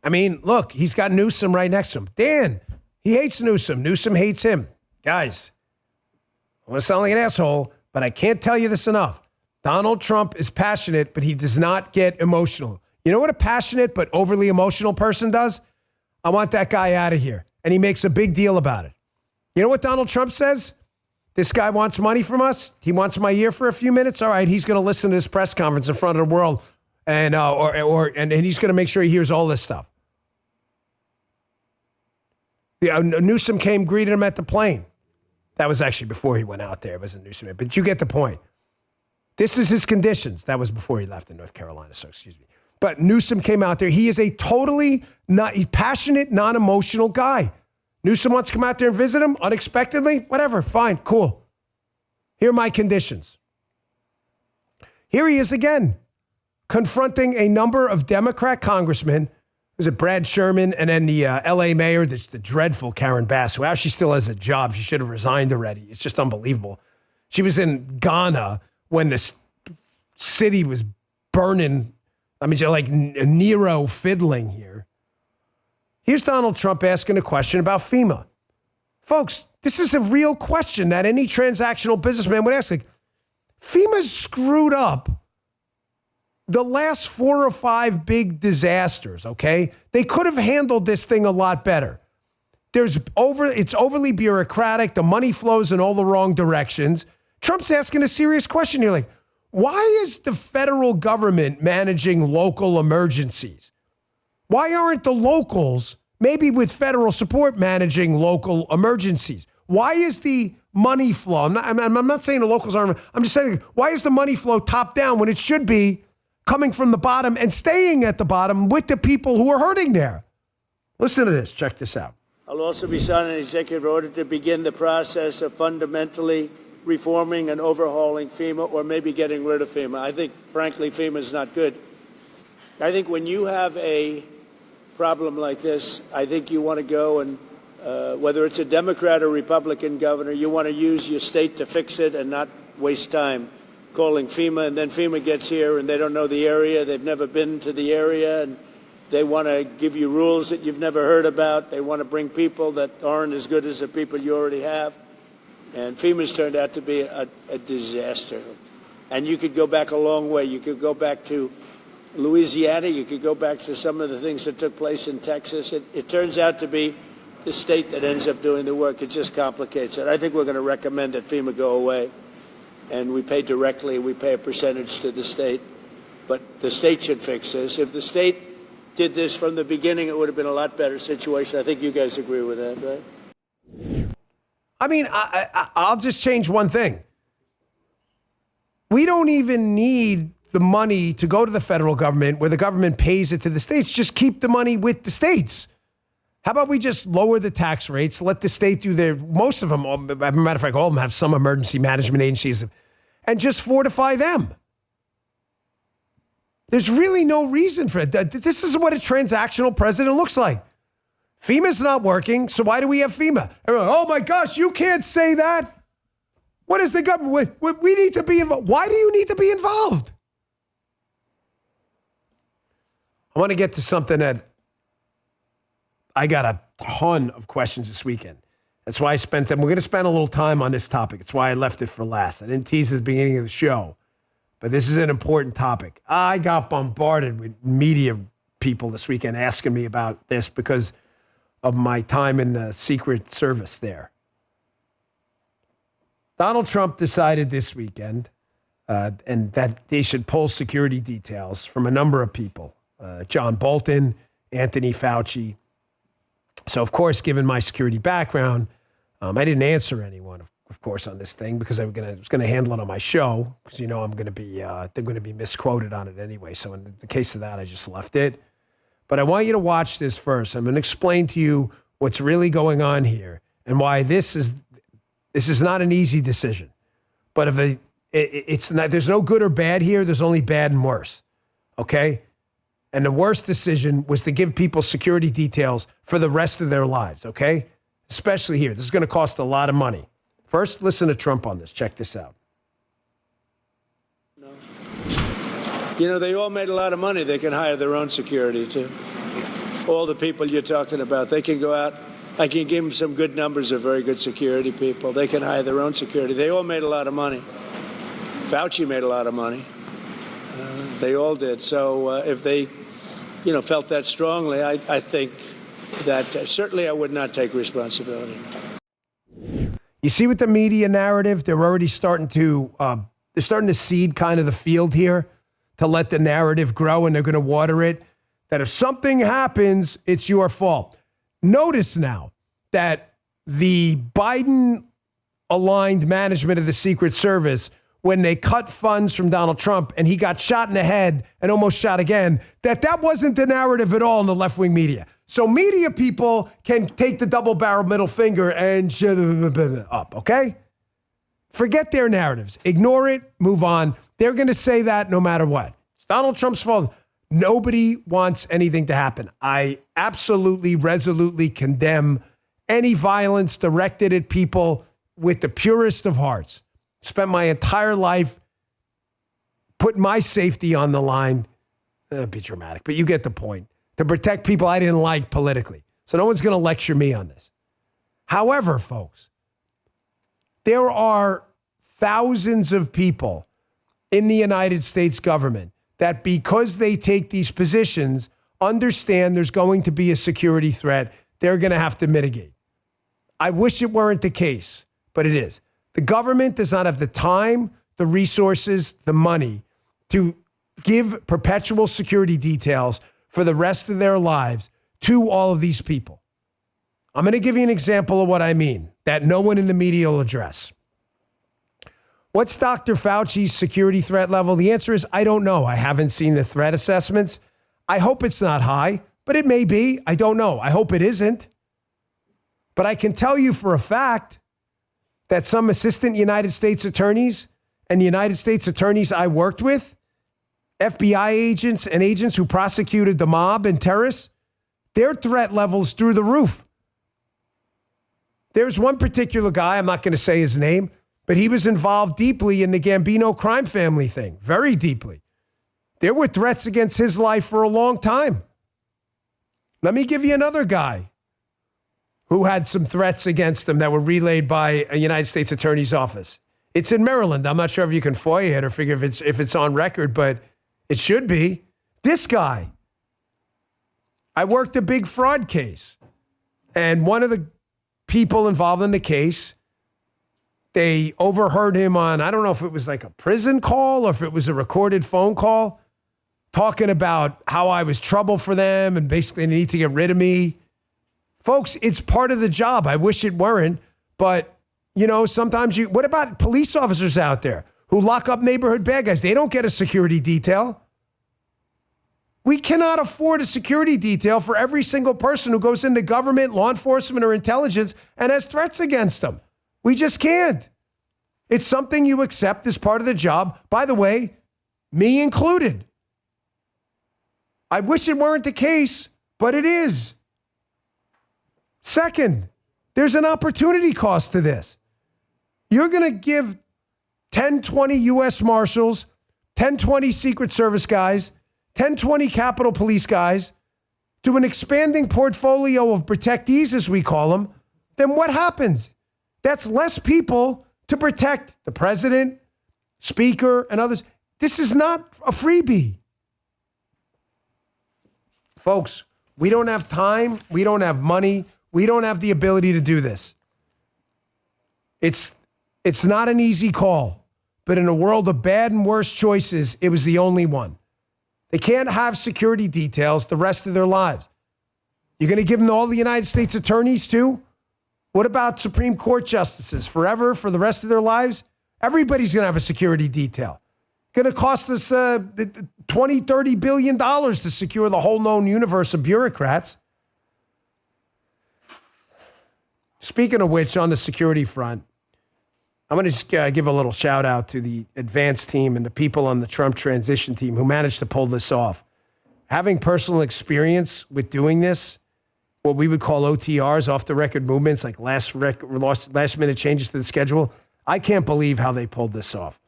I mean, look, he's got Newsom right next to him. Dan, he hates Newsom. Newsom hates him. Guys, I want to sound like an asshole, but I can't tell you this enough. Donald Trump is passionate, but he does not get emotional. You know what a passionate but overly emotional person does? I want that guy out of here. And he makes a big deal about it. You know what Donald Trump says? This guy wants money from us. He wants my ear for a few minutes. All right, he's going to listen to this press conference in front of the world, and he's going to make sure he hears all this stuff. Newsom came, greeted him at the plane. That was actually before he went out there. It wasn't Newsom, but you get the point. This is his conditions. That was before he left in North Carolina, so excuse me. But Newsom came out there. He is a totally passionate, non-emotional guy. Newsom wants to come out there and visit him unexpectedly. Whatever, fine, cool. Here are my conditions. Here he is again, confronting a number of Democrat congressmen. Was it Brad Sherman and then the L.A. mayor, the dreadful Karen Bass, who actually still has a job. She should have resigned already. It's just unbelievable. She was in Ghana when the city was burning. I mean, like Nero fiddling here. Here's Donald Trump asking a question about FEMA. Folks, this is a real question that any transactional businessman would ask. Like, FEMA's screwed up the last 4 or 5 big disasters, okay? They could have handled this thing a lot better. It's overly bureaucratic. The money flows in all the wrong directions. Trump's asking a serious question here. Like, why is the federal government managing local emergencies? Why aren't the locals, maybe with federal support, managing local emergencies? Why is the money flow? I'm not saying the locals aren't. I'm just saying, why is the money flow top down when it should be coming from the bottom and staying at the bottom with the people who are hurting there? Listen to this. Check this out. I'll also be signing an executive order to begin the process of fundamentally reforming and overhauling FEMA, or maybe getting rid of FEMA. I think, frankly, FEMA is not good. I think when you have a problem like this, I think you want to go and, whether it's a Democrat or Republican governor, you want to use your state to fix it and not waste time calling FEMA. And then FEMA gets here and they don't know the area. They've never been to the area, and they want to give you rules that you've never heard about. They want to bring people that aren't as good as the people you already have. And FEMA's turned out to be a disaster. And you could go back a long way. You could go back to Louisiana, you could go back to some of the things that took place in Texas. It turns out to be the state that ends up doing the work. It just complicates it. I think we're going to recommend that FEMA go away, and we pay directly. We pay a percentage to the state, but the state should fix this. If the state did this from the beginning, it would have been a lot better situation. I think you guys agree with that, right? I mean, I'll just change one thing. We don't even need the money to go to the federal government where the government pays it to the states. Just keep the money with the states. How about we just lower the tax rates, let the state do their, most of them, as a matter of fact, all of them have some emergency management agencies, and just fortify them. There's really no reason for it. This is what a transactional president looks like. FEMA's not working, so why do we have FEMA? Oh my gosh, you can't say that. What is the government? We need to be involved. Why do you need to be involved? I want to get to something that I got a ton of questions this weekend. That's why I spent time. We're going to spend a little time on this topic. It's why I left it for last. I didn't tease at the beginning of the show, but this is an important topic. I got bombarded with media people this weekend asking me about this because of my time in the Secret Service there. Donald Trump decided this weekend and that they should pull security details from a number of people. John Bolton, Anthony Fauci. So, of course, given my security background, I didn't answer anyone, of course, on this thing because I was going to handle it on my show because, you know, I'm going to be they're going to be misquoted on it anyway. So in the case of that, I just left it. But I want you to watch this first. I'm going to explain to you what's really going on here and why this is not an easy decision. But if it's not, there's no good or bad here. There's only bad and worse. Okay. And the worst decision was to give people security details for the rest of their lives, okay? Especially here. This is going to cost a lot of money. First, listen to Trump on this. Check this out. No. You know, they all made a lot of money. They can hire their own security, too. All the people you're talking about, they can go out. I can give them some good numbers of very good security people. They can hire their own security. They all made a lot of money. Fauci made a lot of money. They all did. So if they felt that strongly, I think that certainly I would not take responsibility. You see with the media narrative, they're already starting to seed kind of the field here to let the narrative grow, and they're going to water it. That if something happens, it's your fault. Notice now that the Biden-aligned management of the Secret Service, when they cut funds from Donald Trump and he got shot in the head and almost shot again, that wasn't the narrative at all in the left-wing media. So media people can take the double-barrel middle finger and shut up, okay? Forget their narratives. Ignore it. Move on. They're going to say that no matter what. It's Donald Trump's fault. Nobody wants anything to happen. I absolutely, resolutely condemn any violence directed at people with the purest of hearts. Spent my entire life putting my safety on the line. That'd be dramatic, but you get the point. To protect people I didn't like politically. So no one's going to lecture me on this. However, folks, there are thousands of people in the United States government that because they take these positions, understand there's going to be a security threat they're going to have to mitigate. I wish it weren't the case, but it is. The government does not have the time, the resources, the money to give perpetual security details for the rest of their lives to all of these people. I'm going to give you an example of what I mean that no one in the media will address. What's Dr. Fauci's security threat level? The answer is I don't know. I haven't seen the threat assessments. I hope it's not high, but it may be. I don't know. I hope it isn't. But I can tell you for a fact that some assistant United States attorneys and the United States attorneys I worked with, FBI agents and agents who prosecuted the mob and terrorists, their threat levels through the roof. There's one particular guy, I'm not going to say his name, but he was involved deeply in the Gambino crime family thing, very deeply. There were threats against his life for a long time. Let me give you another guy who had some threats against him that were relayed by a United States Attorney's Office. It's in Maryland. I'm not sure if you can FOIA it or figure if it's on record, but it should be. This guy, I worked a big fraud case, and one of the people involved in the case, they overheard him on, I don't know if it was like a prison call or if it was a recorded phone call, talking about how I was trouble for them and basically they need to get rid of me. Folks, it's part of the job. I wish it weren't, but sometimes what about police officers out there who lock up neighborhood bad guys? They don't get a security detail. We cannot afford a security detail for every single person who goes into government, law enforcement, or intelligence and has threats against them. We just can't. It's something you accept as part of the job. By the way, me included. I wish it weren't the case, but it is. Second, there's an opportunity cost to this. You're going to give 10, 20 U.S. Marshals, 10, 20 Secret Service guys, 10, 20 Capitol Police guys to an expanding portfolio of protectees, as we call them, then what happens? That's less people to protect the president, speaker, and others. This is not a freebie. Folks, we don't have time. We don't have money. We don't have the ability to do this. It's not an easy call, but in a world of bad and worse choices, it was the only one. They can't have security details the rest of their lives. You're going to give them to all the United States attorneys too? What about Supreme Court justices forever for the rest of their lives? Everybody's going to have a security detail. Going to cost us $20, $30 billion to secure the whole known universe of bureaucrats. Speaking of which, on the security front, I'm going to just give a little shout out to the advance team and the people on the Trump transition team who managed to pull this off. Having personal experience with doing this, what we would call OTRs, off the record movements, like last minute changes to the schedule, I can't believe how they pulled this off.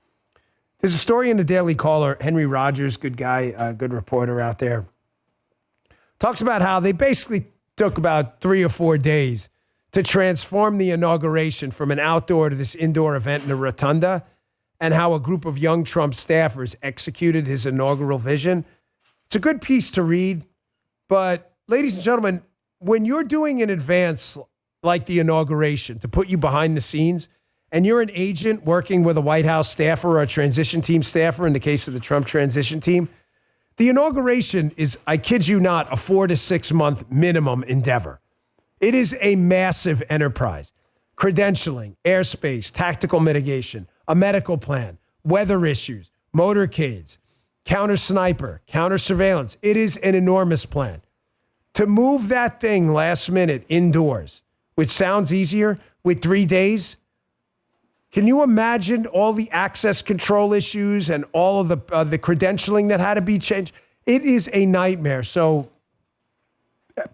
There's a story in the Daily Caller. Henry Rogers, good guy, good reporter out there, talks about how they basically took about 3 or 4 days to transform the inauguration from an outdoor to this indoor event in a rotunda, and how a group of young Trump staffers executed his inaugural vision. It's a good piece to read, but ladies and gentlemen, when you're doing an advance like the inauguration to put you behind the scenes, and you're an agent working with a White House staffer or a transition team staffer in the case of the Trump transition team, the inauguration is, I kid you not, a 4 to 6 month minimum endeavor. It is a massive enterprise. Credentialing, airspace, tactical mitigation, a medical plan, weather issues, motorcades, counter sniper, counter surveillance. It is an enormous plan. To move that thing last minute indoors, which sounds easier, with 3 days, can you imagine all the access control issues and all of the credentialing that had to be changed? It is a nightmare. So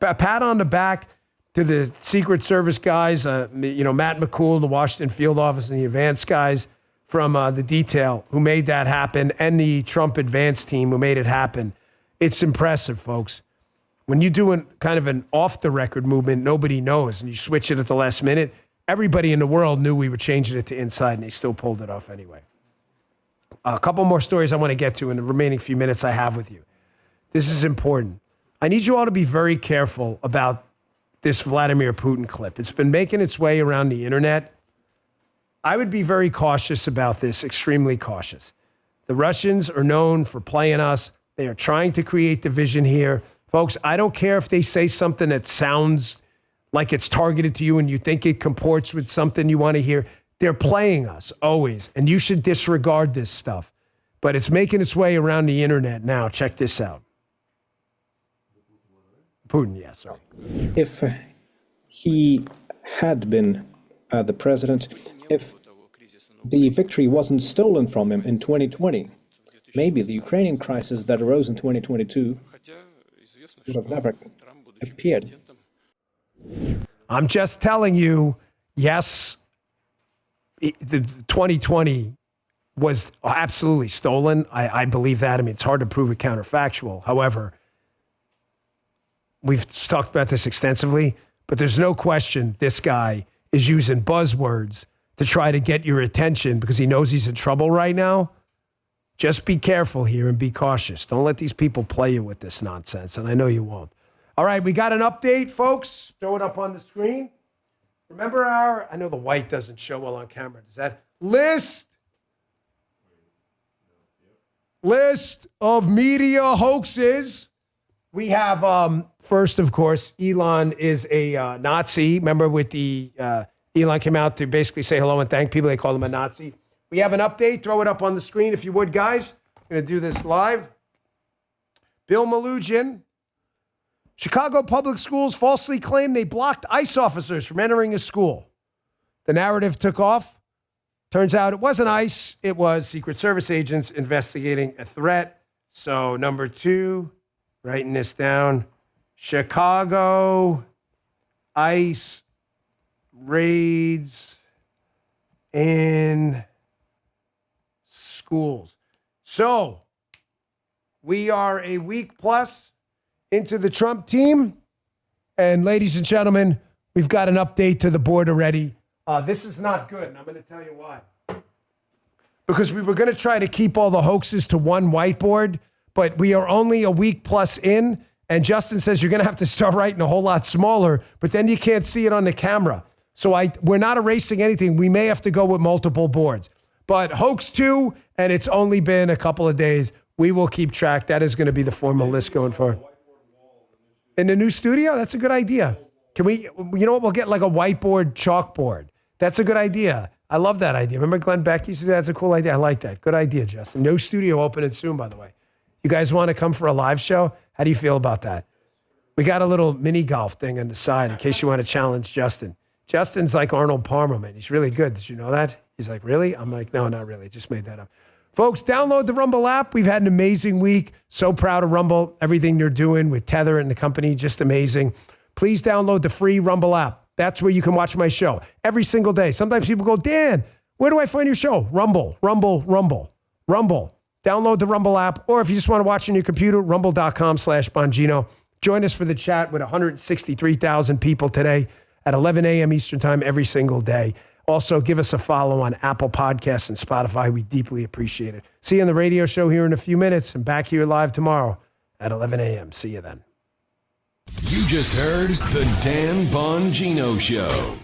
a pat on the back to the Secret Service guys, Matt McCool in the Washington field office and the advance guys from the detail who made that happen, and the Trump advance team who made it happen. It's impressive, folks. When you're doing kind of an off-the-record movement, nobody knows, and you switch it at the last minute, everybody in the world knew we were changing it to inside, and they still pulled it off anyway. A couple more stories I want to get to in the remaining few minutes I have with you. This is important. I need you all to be very careful about this Vladimir Putin clip. It's been making its way around the internet. I would be very cautious about this, extremely cautious. The Russians are known for playing us. They are trying to create division here. Folks, I don't care if they say something that sounds like it's targeted to you and you think it comports with something you want to hear. They're playing us always, and you should disregard this stuff. But it's making its way around the internet now. Check this out. Putin, yes, sorry. If he had been the president, if the victory wasn't stolen from him in 2020, maybe the Ukrainian crisis that arose in 2022 would have never appeared. I'm just telling you, yes, the 2020 was absolutely stolen. I believe that. I mean, it's hard to prove it counterfactual. However, we've talked about this extensively, but there's no question this guy is using buzzwords to try to get your attention because he knows he's in trouble right now. Just be careful here and be cautious. Don't let these people play you with this nonsense, and I know you won't. All right, we got an update, folks. Throw it up on the screen. Remember I know the white doesn't show well on camera. Does that list of media hoaxes? We have, first, of course, Elon is a Nazi. Remember with the, Elon came out to basically say hello and thank people. They called him a Nazi. We have an update. Throw it up on the screen if you would, guys. I'm going to do this live. Bill Malugin. Chicago Public Schools falsely claimed they blocked ICE officers from entering a school. The narrative took off. Turns out it wasn't ICE. It was Secret Service agents investigating a threat. So number 2, writing this down, Chicago ICE raids in schools. So we are a week plus into the Trump team. And ladies and gentlemen, we've got an update to the board already. This is not good, and I'm going to tell you why. Because we were going to try to keep all the hoaxes to one whiteboard, but we are only a week plus in, and Justin says you're going to have to start writing a whole lot smaller, but then you can't see it on the camera. So we're not erasing anything. We may have to go with multiple boards. But hoax 2, and it's only been a couple of days. We will keep track. That is going to be the formal list going forward. In the new studio? That's a good idea. Can we, you know what? We'll get like a whiteboard, chalkboard. That's a good idea. I love that idea. Remember Glenn Beck used to do that? That's a cool idea. I like that. Good idea, Justin. No studio opening soon, by the way. You guys want to come for a live show? How do you feel about that? We got a little mini golf thing on the side in case you want to challenge Justin. Justin's like Arnold Palmer, man. He's really good. Did you know that? He's like, really? I'm like, no, not really. Just made that up. Folks, download the Rumble app. We've had an amazing week. So proud of Rumble. Everything they're doing with Tether and the company, just amazing. Please download the free Rumble app. That's where you can watch my show every single day. Sometimes people go, Dan, where do I find your show? Rumble. Download the Rumble app. Or if you just want to watch on your computer, rumble.com/Bongino. Join us for the chat with 163,000 people today at 11 a.m. Eastern time every single day. Also, give us a follow on Apple Podcasts and Spotify. We deeply appreciate it. See you on the radio show here in a few minutes and back here live tomorrow at 11 a.m. See you then. You just heard The Dan Bongino Show.